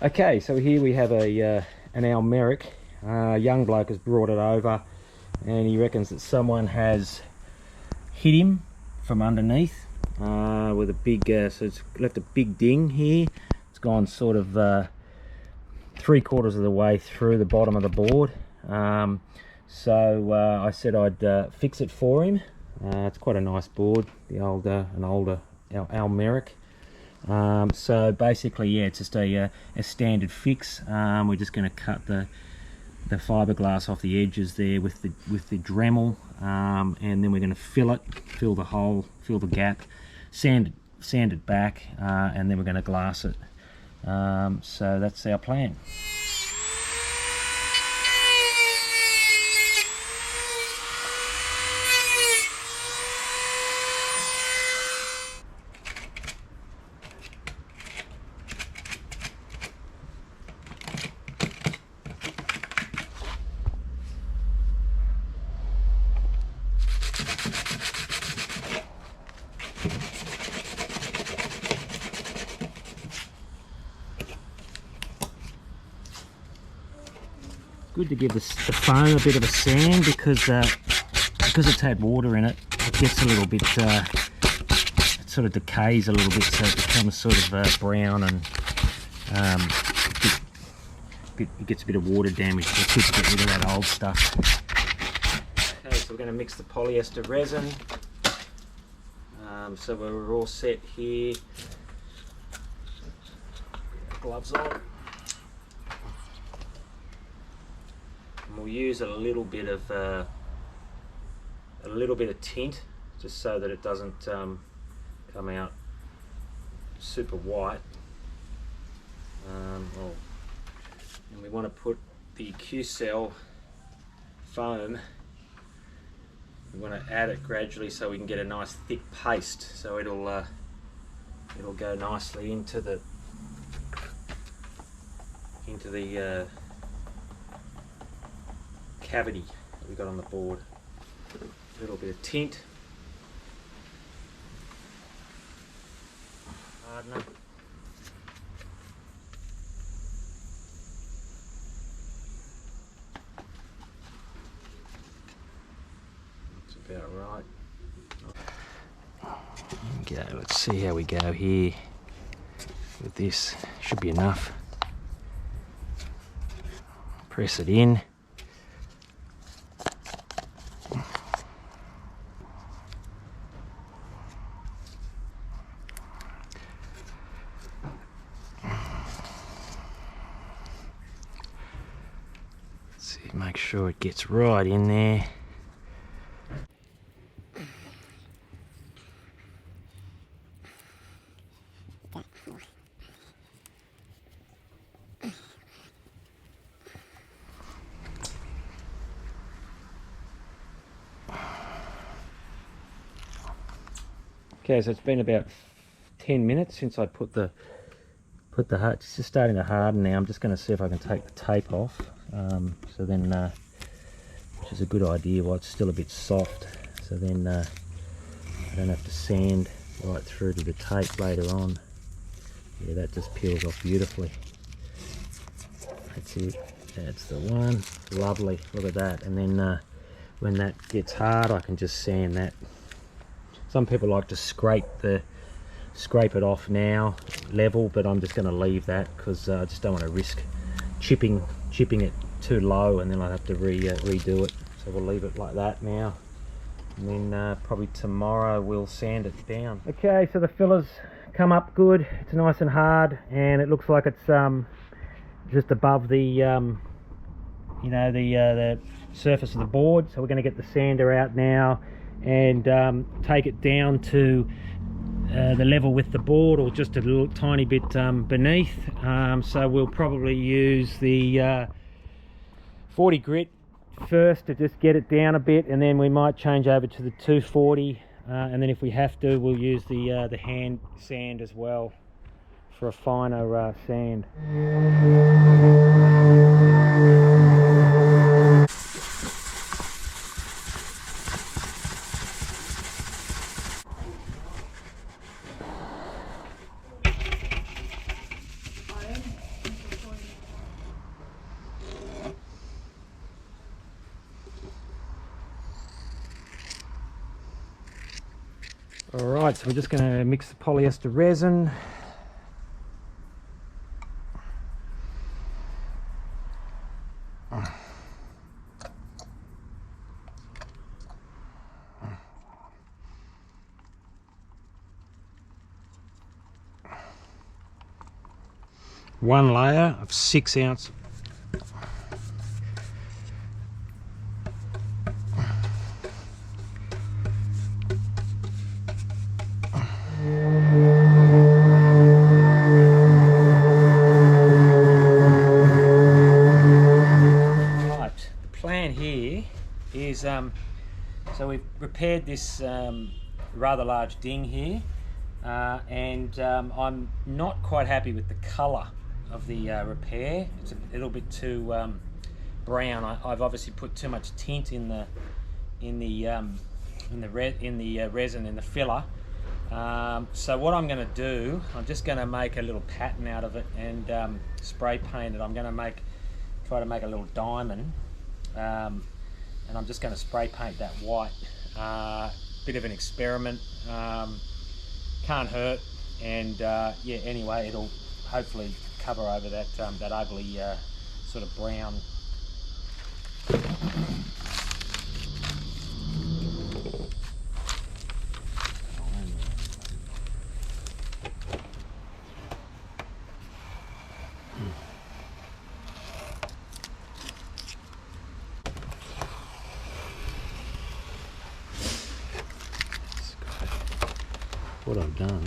Okay, so here we have an Allnex. Young bloke has brought it over, and he reckons that someone has hit him from underneath with a big, so it's left a big ding here. It's gone sort of 3/4 of the way through the bottom of the board. So I said I'd fix it for him. It's quite a nice board, the older Allnex. So basically, yeah, it's just a standard fix. We're just going to cut the fiberglass off the edges there with the Dremel, and then we're going to fill the hole, fill the gap, sand it back, and then we're going to glass it. So that's our plan. Good to give the foam a bit of a sand because it's had water in it. It gets a little bit, it sort of decays a little bit, so it becomes sort of brown and it gets a bit of water damage. So it's good to get rid of that old stuff. Okay, so we're going to mix the polyester resin. So we're all set here. Gloves on. We'll use a little bit of tint, just so that it doesn't come out super white. And we want to put the Q-cell foam. We want to add it gradually so we can get a nice thick paste. So it'll go nicely into the cavity that we got on the board. A little bit of tint, hardener. That's about right. Okay, let's see how we go here with this. Should be enough. Press it in. Make sure it gets right in there. Okay, so it's been about 10 minutes since I put the it's just starting to harden now. I'm just going to see if I can take the tape off. So then, which is a good idea while it's still a bit soft. So then I don't have to sand right through to the tape later on. Yeah, that just peels off beautifully. That's it. That's the one. Lovely. Look at that. And then when that gets hard, I can just sand that. Some people like to scrape it off now level, but I'm just going to leave that because I just don't want to risk chipping it too low and then I'll have to redo it. So we'll leave it like that now, and then probably tomorrow we'll sand it down. Okay, so the fillers come up good. It's nice and hard, and it looks like it's just above the the surface of the board. So we're going to get the sander out now and take it down to the level with the board, or just a little tiny bit beneath. So we'll probably use the 40 grit first to just get it down a bit, and then we might change over to the 240, and then if we have to, we'll use the hand sand as well for a finer sand. Alright, so we're just going to mix the polyester resin. One layer of 6 ounce. So we've repaired this rather large ding here, and I'm not quite happy with the colour of the repair. It's a little bit too brown. I've obviously put too much tint in the resin, in the filler. So what I'm going to do, I'm just going to make a little pattern out of it and spray paint it. I'm going to try to make a little diamond. And I'm just going to spray paint that white. Bit of an experiment, can't hurt, and yeah, anyway, it'll hopefully cover over that that ugly sort of brown. What I've done